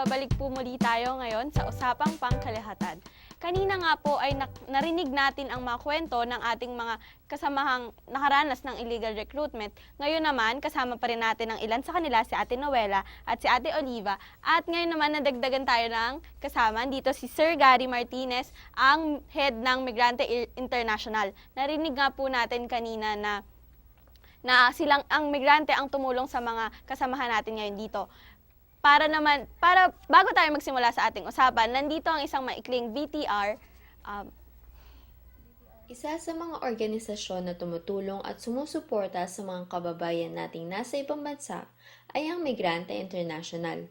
nagbabalik po muli tayo ngayon sa Usapang Pangkalahatan. Kanina nga po ay narinig natin ang mga kwento ng ating mga kasamahang nakaranas ng illegal recruitment. Ngayon naman, kasama pa rin natin ang ilan sa kanila, si Ate Noela at si Ate Oliva. At ngayon naman, nadagdagan tayo ng kasama. Dito si Sir Gary Martinez, ang head ng Migrante International. Narinig nga po natin kanina na silang ang migrante ang tumulong sa mga kasamahan natin ngayon dito. Para bago tayo magsimula sa ating usapan, nandito ang isang maikling VTR. Isa sa mga organisasyon na tumutulong at sumusuporta sa mga kababayan nating nasa ibang bansa ay ang Migrante International.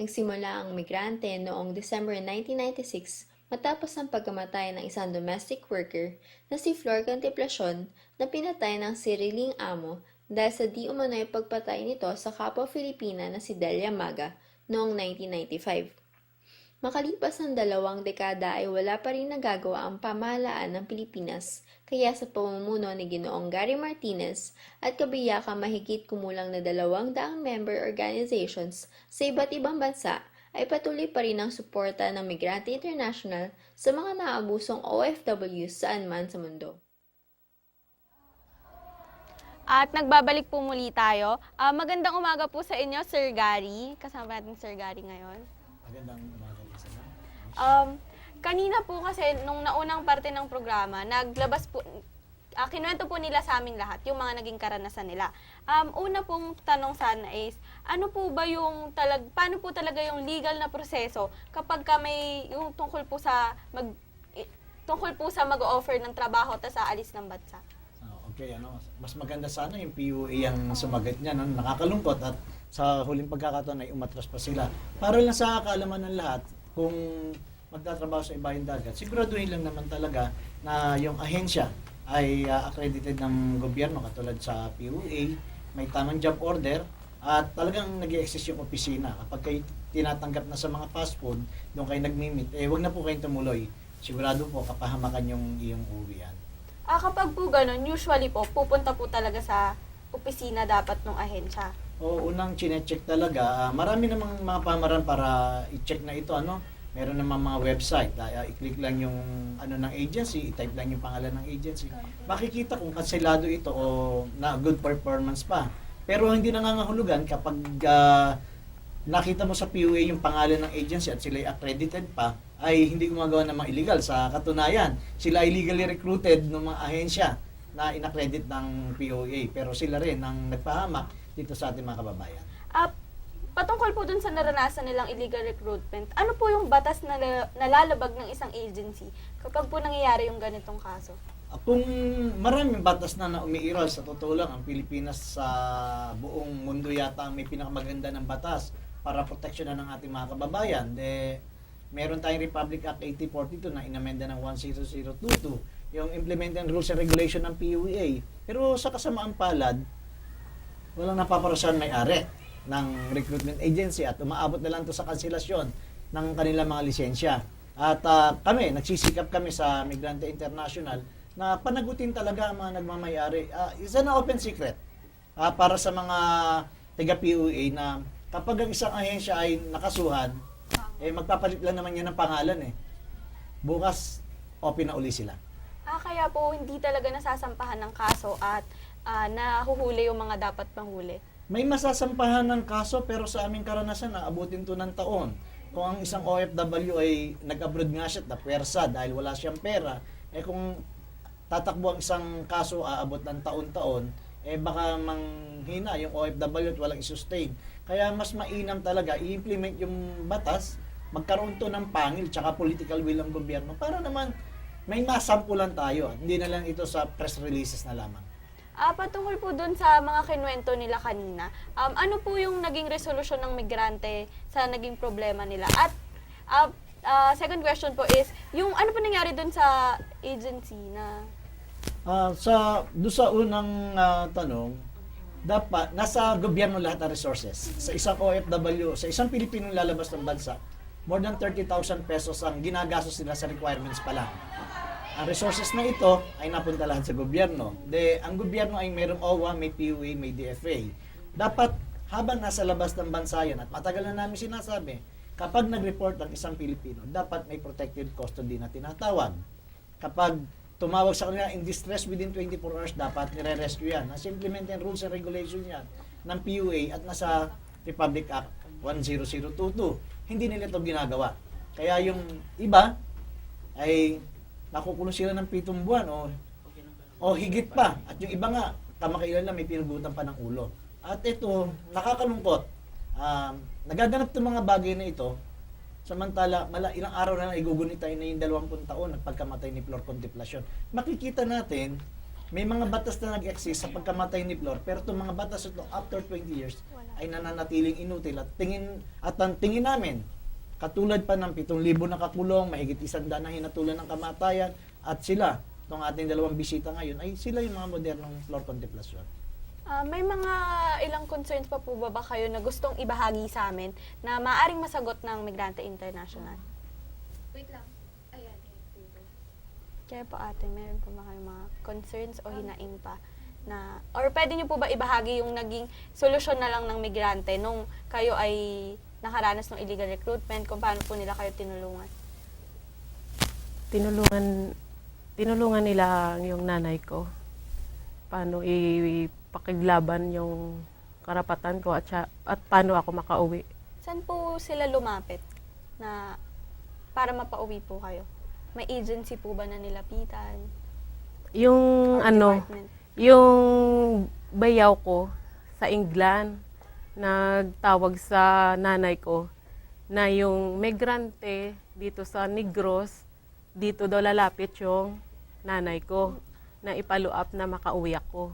Nagsimula ang Migrante noong December 1996 matapos ang pagkamatay ng isang domestic worker na si Flor Contemplacion na pinatay ng sariling amo dahil sa di umano'y pagpatay nito sa kapwa Filipina na si Delia Maga noong 1995. Makalipas ng 2 dekada ay wala pa rin nagagawa ang pamahalaan ng Pilipinas, kaya sa pamumuno ni Ginoong Gary Martinez at kabiyakang mahigit kumulang na 200 member organizations sa iba't ibang bansa, ay patuloy pa rin ang suporta ng Migrante International sa mga naabusong OFW saan man sa mundo. At nagbabalik po muli tayo. Magandang umaga po sa inyo, Sir Gary. Kasama natin Sir Gary ngayon. Magandang umaga, Lisa. Kanina po kasi, nung naunang parte ng programa, naglabas po, kinuwento po nila sa amin lahat, yung mga naging karanasan nila. Una pong tanong sana is, paano po talaga yung legal na proseso kapag may yung tungkol po sa mag-offer ng trabaho tapos aalis ng bansa? Okay, mas maganda sana yung PUA ang sumagot niya. Nakakalungkot at sa huling pagkakataon ay umatras pa sila. Para lang sa kaalaman ng lahat, kung magtatrabaho sa ibayong dagat, siguraduhin lang naman talaga na yung ahensya ay accredited ng gobyerno katulad sa PUA, may tamang job order, at talagang nag-i-exist yung opisina. Kapag kayo tinatanggap na sa mga fast food, doon kayo nag-meet, wag na po kayong tumuloy. Sigurado po kapahamakan yung iyong uwian. Kapag po ganun, usually po, pupunta po talaga sa opisina dapat ng ahensya. O unang chine-check talaga, marami namang mga pamaran para i-check na ito, Meron namang mga website, i-click lang yung ng agency, i-type lang yung pangalan ng agency. Makikita kung kanselado ito o na good performance pa. Pero hindi nangangahulugan kapag nakita mo sa PUA yung pangalan ng agency at sila ay accredited pa, ay hindi gumagawa ng mga illegal. Sa katunayan, sila ay legally recruited ng mga ahensya na inaccredit ng POA. Pero sila rin ang nagpahamak dito sa ating mga kababayan. Patungkol po dun sa naranasan nilang illegal recruitment, ano po yung batas na nalalabag ng isang agency kapag po nangyayari yung ganitong kaso? Kung maraming batas na umiiral, sa totoo lang, ang Pilipinas sa buong mundo yata ang may pinakamaganda ng batas para proteksyonan ng ating mga kababayan. Meron tayong Republic Act 8042 na inamenda ng 10022, yung implementing rules and regulation ng PUA. Pero sa kasamaang palad, walang napaparasyan may-ari ng recruitment agency at umaabot na lang to sa kanselasyon ng kanilang mga lisensya. At nagsisikap kami sa Migrante International na panagutin talaga ang mga nagmamay-ari. Isa na open secret para sa mga taga-PUA na kapag ang isang ahensya ay nakasuhan, magpapalit lang naman yan ng pangalan. Bukas, open na uli sila. Kaya po hindi talaga nasasampahan ng kaso at nahuhuli yung mga dapat mahuli. May masasampahan ng kaso pero sa aming karanasan abutin to ng taon. Kung ang isang OFW ay nag-abroad nga siya, napwersa dahil wala siyang pera, kung tatakbo ang isang kaso aabot ng taon-taon, baka manghina yung OFW at walang i-sustain. Kaya mas mainam talaga i-implement yung batas, magkaroon to ng pangil tsaka political will ng gobyerno para naman may masampulan tayo at hindi na lang ito sa press releases na lamang. Patungkol po dun sa mga kinuwento nila kanina, ano po yung naging resolusyon ng migrante sa naging problema nila? At second question po is, yung ano po nangyari dun sa agency na... Doon sa unang tanong, dapat nasa gobyerno lahat ng resources. Sa isang OFW, sa isang Pilipinong lalabas ng bansa, more than 30,000 pesos ang ginagastos nila sa requirements pa lang. Ang resources na ito ay napunta lahat sa gobyerno. Ang gobyerno ay mayroong OWA, may PUA, may DFA. Dapat habang nasa labas ng bansa yan, at matagal na namin sinasabi, kapag nag-report ang isang Pilipino, dapat may protected custody na tinatawag. Kapag tumawag sa kanila in distress within 24 hours, dapat nire-rescue yan. Nasa-implement yan, rules and regulation yan ng PUA at nasa Republic Act 10022. Hindi nila ito ginagawa. Kaya yung iba ay nakukulong sila ng 7 buwan o higit pa. At yung iba nga, kamakailan na may pinugutan pa ng ulo. At ito, nakakalungkot. Nagaganap itong mga bagay na ito, samantala, ilang araw na lang igugunitay na yung 20 taon ng pagkamatay ni Flor Contemplasyon. Makikita natin, may mga batas na nag-exist sa pagkamatay ni Flor, pero itong mga batas ito, after 20 years, ay nananatiling inutil at ang tingin namin, katulad pa ng 7,000 na kakulong, mahigit 100 na hinatulan ng kamatayan, at sila, itong ating 2 bisita ngayon, ay sila yung mga modernong Flor Contemplasyon. May mga ilang concerns pa po ba kayo na gustong ibahagi sa amin na maaring masagot ng Migrante International? Wait lang. Ayan. Kaya po ate, meron po ba kayong mga concerns o hinaing pa na, or pwede niyo po ba ibahagi yung naging solusyon na lang ng migrante nung kayo ay nakaranas ng illegal recruitment, kung paano po nila kayo tinulungan? Tinulungan nila yung nanay ko. Paano ipakiglaban yung karapatan ko at paano ako makauwi. Saan po sila lumapit na para mapauwi po kayo? May agency po ba na nilapitan? Yung Or department? yung bayaw ko sa England, nagtawag sa nanay ko na yung migrante dito sa Negros, dito daw lalapit yung nanay ko na ipalo-up na makauwi ako.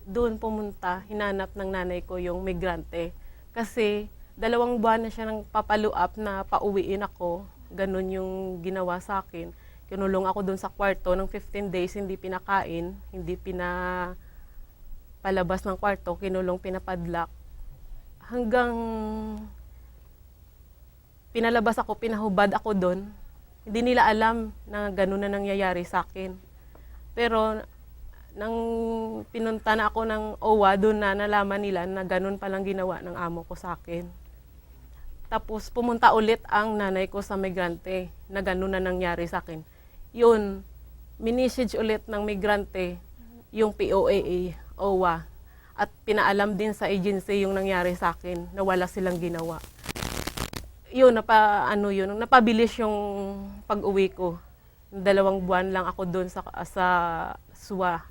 Doon pumunta, hinanap ng nanay ko yung migrante. Kasi 2 buwan na siya nang papalo-up na pauwiin ako. Ganun yung ginawa sa akin. Kinulong ako doon sa kwarto ng 15 days, hindi pinakain, hindi pinapalabas ng kwarto, kinulong, pinapadlock. Hanggang pinalabas ako, pinahubad ako doon. Hindi nila alam na ganun na nangyayari sa akin. Pero nang pinunta na ako ng OWA, doon na nalaman nila na ganun palang ginawa ng amo ko sa akin. Tapos pumunta ulit ang nanay ko sa migrante na ganun na nangyari sa akin. Yun, minisage ulit ng migrante yung POAA, OWA. At pinaalam din sa agency yung nangyari sa akin na wala silang ginawa. Yun, napabilis yung pag-uwi ko. 2 buwan lang ako doon sa SWA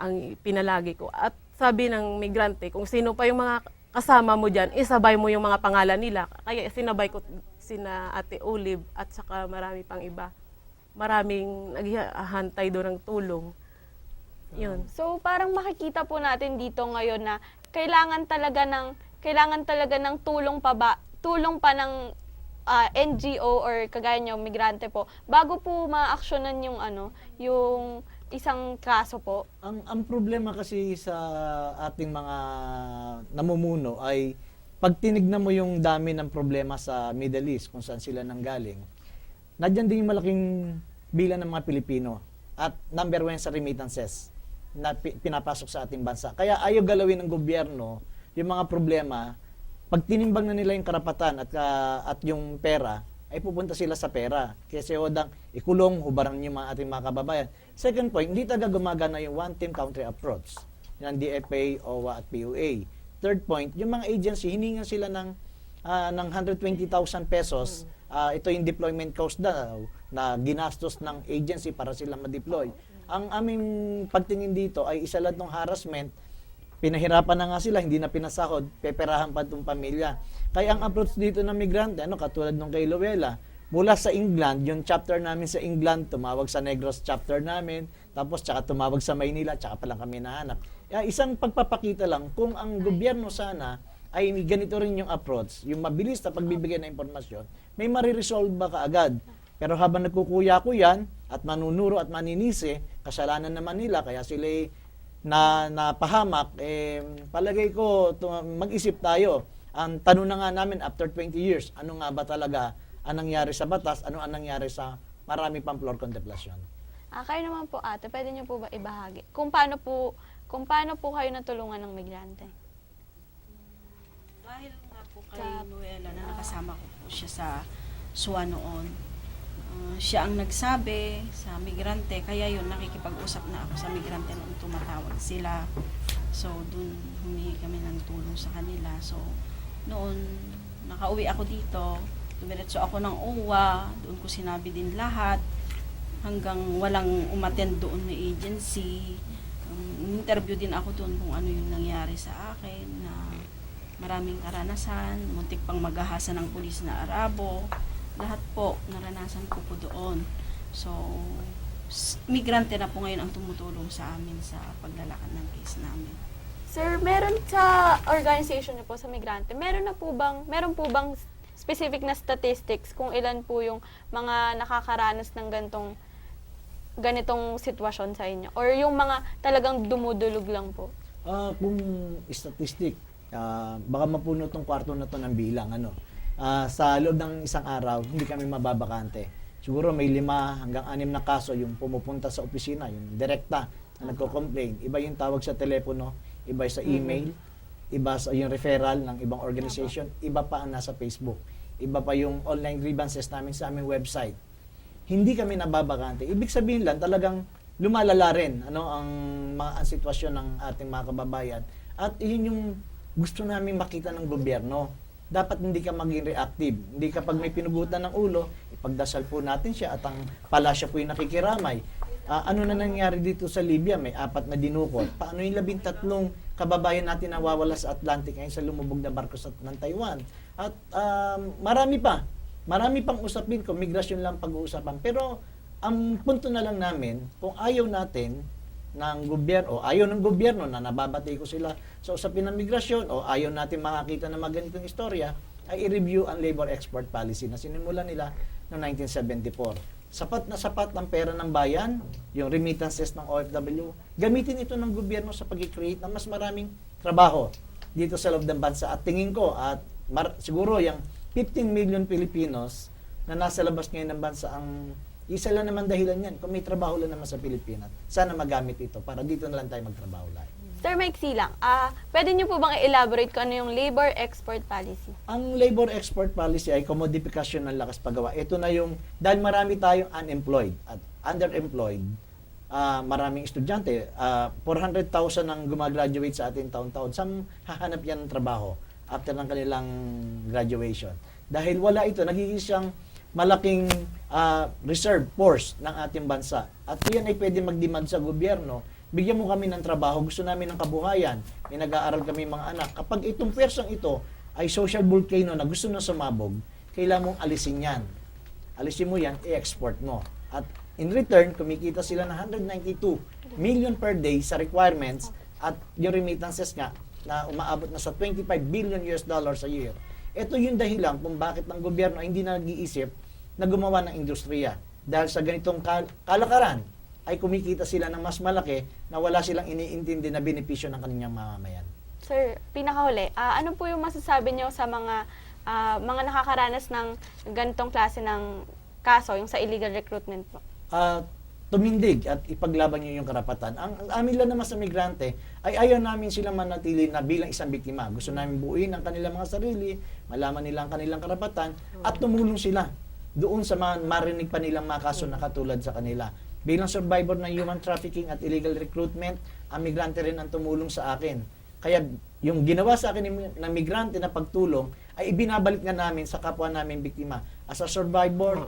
ang pinalagi ko. At sabi ng migrante, kung sino pa yung mga kasama mo dyan, isabay mo yung mga pangalan nila. Kaya sinabay ko sina Ate Olive at saka marami pang iba. Maraming naghihantay doon ng tulong. Yun. So parang makikita po natin dito ngayon na kailangan talaga ng tulong pa ng NGO or kagaya nyo, migrante po, bago po ma-actionan yung isang kaso po. Ang problema kasi sa ating mga namumuno ay pag tinignan mo yung dami ng problema sa Middle East, kung saan sila nanggaling, nadyan din yung malaking bilang ng mga Pilipino at number 1 sa remittances na pinapasok sa ating bansa. Kaya ayaw galawin ng gobyerno yung mga problema. Pag tinimbang na nila yung karapatan at yung pera, ay pupunta sila sa pera. Kasi hodang ikulong, hubaran yung ating mga kababayan. Second point, hindi talaga gumagana yung one-team country approach ng DFA, OWA at PUA. Third point, yung mga agency, hiningan sila ng 120,000 pesos. Ito yung deployment cost na ginastos ng agency para sila ma-deploy. Ang aming pagtingin dito ay isa lang ng harassment. Pinahirapan na nga sila, hindi na pinasahod, peperahan pa itong pamilya. Kaya ang approach dito ng migrante, katulad nung kay Luella, mula sa England, yung chapter namin sa England, tumawag sa Negros chapter namin, tapos tsaka tumawag sa Maynila, tsaka pa lang kami nahanap. Isang pagpapakita lang, kung ang gobyerno sana ay ganito rin yung approach, yung mabilis na pagbibigay ng impormasyon, may mariresolve ba kaagad? Pero habang nagkukuya-kuyan at manunuro at maninisi, kasalanan naman nila, kaya sila na napahamak, palagay ko mag-isip tayo. Ang tanong na nga namin after 20 years, ano nga ba talaga ang nangyari sa batas, ano ang nangyari sa marami pang Flor Contemplasyon. Kayo naman po ate, pwede niyo po ba ibahagi kung paano po kayo natulungan ng migrante? Dahil nga po kay Noela na nakasama ko po siya sa SWA noon. Siya ang nagsabi sa migrante, kaya yun, nakikipag-usap na ako sa migrante noong tumatawag sila. So, dun humingi kami ng tulong sa kanila. So, noon, nakauwi ako dito, dumiretso ako ng OWA, doon ko sinabi din lahat, hanggang walang umattend doon na agency. Interview din ako doon kung ano yung nangyari sa akin, na maraming karanasan, muntik pang maghahasa ng pulis na Arabo. Lahat po, naranasan ko po doon. So, migrante na po ngayon ang tumutulong sa amin sa paglalakad ng case namin. Sir, meron sa organization niyo po sa migrante, meron po bang specific na statistics kung ilan po yung mga nakakaranas ng ganitong sitwasyon sa inyo? Or yung mga talagang dumudulog lang po? Kung statistic, baka mapuno tong kwarto na to ng bilang. Sa loob ng isang araw, hindi kami mababakante. Siguro may 5 hanggang 6 na kaso yung pumupunta sa opisina, yung direkta na nagko-complain. Iba yung tawag sa telepono, iba sa email, iba sa yung referral ng ibang organization, iba pa ang nasa Facebook, iba pa yung online grievances namin sa aming website. Hindi kami nababakante. Ibig sabihin lang, talagang lumalala rin ang sitwasyon ng ating mga kababayan. At yun yung gusto namin makita ng gobyerno. Dapat hindi ka maging reactive. Hindi kapag may pinugutan ng ulo, ipagdasal po natin siya at ang palasyo po yung nakikiramay. Ano na nangyari dito sa Libya? May 4 na dinukot. Paano yung 13 kababayan natin nawawala sa Atlantic ngayon sa lumubog na barko ng Taiwan? At marami pang usapin kung migrasyon lang pag-uusapan. Pero ang punto na lang namin, kung ayaw natin ng gobyerno, o ayaw ng gobyerno na nababati ko sila sa usapin ng migrasyon, o ayaw natin makakita ng mga ganitong istorya, ay i-review ang labor export policy na sinimulan nila noong 1974. Sapat na sapat ang pera ng bayan, yung remittances ng OFW, gamitin ito ng gobyerno sa pag-create ng mas maraming trabaho dito sa loob ng bansa. At tingin ko, at siguro yung 15 million Filipinos na nasa labas ngayon ng bansa, ang isa lang naman dahilan yan, kung may trabaho lang naman sa Pilipinas, sana magamit ito para dito na lang tayo magtrabaho lang. Sir, maiksi lang. Pwede niyo po bang i-elaborate kung ano yung labor export policy? Ang labor export policy ay komodifikasyon ng lakas paggawa. Ito na yung, dahil marami tayong unemployed at underemployed, maraming estudyante, 400,000 ang gumagraduate sa atin taon-taon. Saan hahanap yan ng trabaho after ng kanilang graduation? Dahil wala ito, nagiging siyang malaking reserve force ng ating bansa. At yan ay pwede mag-demand sa gobyerno. Bigyan mo kami ng trabaho, gusto namin ng kabuhayan, may nag-aaral kami mga anak. Kapag itong pwersang ito ay social volcano na gusto na sumabog, kailangan mong alisin yan. Alisin mo yan, i-export mo. At in return, kumikita sila ng 192 million per day sa requirements at yung remittances nga na umaabot na sa 25 billion US dollars a year. Ito yung dahilan kung bakit ng gobyerno ay hindi na nag-iisip na gumawa ng industriya. Dahil sa ganitong kalakaran, ay kumikita sila ng mas malaki na wala silang iniintindi na benepisyo ng kanilang mamamayan. Sir, pinakahuli, ano po yung masasabi niyo sa mga nakakaranas ng ganitong klase ng kaso, yung sa illegal recruitment po? Tumindig at ipaglaban niyo yung karapatan. Ang amin lang naman sa migrante ay ayaw namin silang manatili na bilang isang biktima. Gusto namin buuin ang kanilang mga sarili, malaman nila ang kanilang karapatan, at tumulong sila doon sa mga marinig pa nilang mga kaso na katulad sa kanila. Bilang survivor ng human trafficking at illegal recruitment, ang migrante rin ang tumulong sa akin. Kaya yung ginawa sa akin ng migrante na pagtulong ay ibinabalik nga namin sa kapwa namin biktima. As a survivor,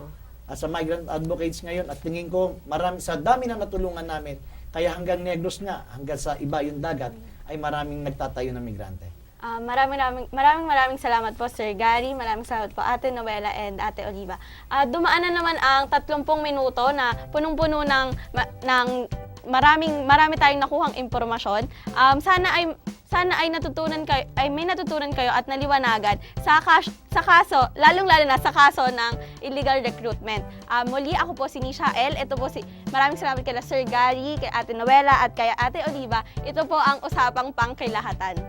as a migrant advocates ngayon, at tingin ko marami sa dami na natulungan namin, kaya hanggang Negros nga, hanggang sa iba yung dagat, ay maraming nagtatayo ng migrante. Maraming salamat po, Sir Gary. Maraming salamat po, Ate Noela and Ate Oliva. Dumaan na naman ang 30 minuto na punong-puno ng marami tayong nakuhang impormasyon. Sana ay may natutunan kayo at naliwanagan sa kaso, lalong-lalo na sa kaso ng illegal recruitment. Muli, ako po si Nisha L. Maraming salamat kay Sir Gary, kay Ate Noela at kay Ate Oliva. Ito po ang Usapang Pangkilahatan.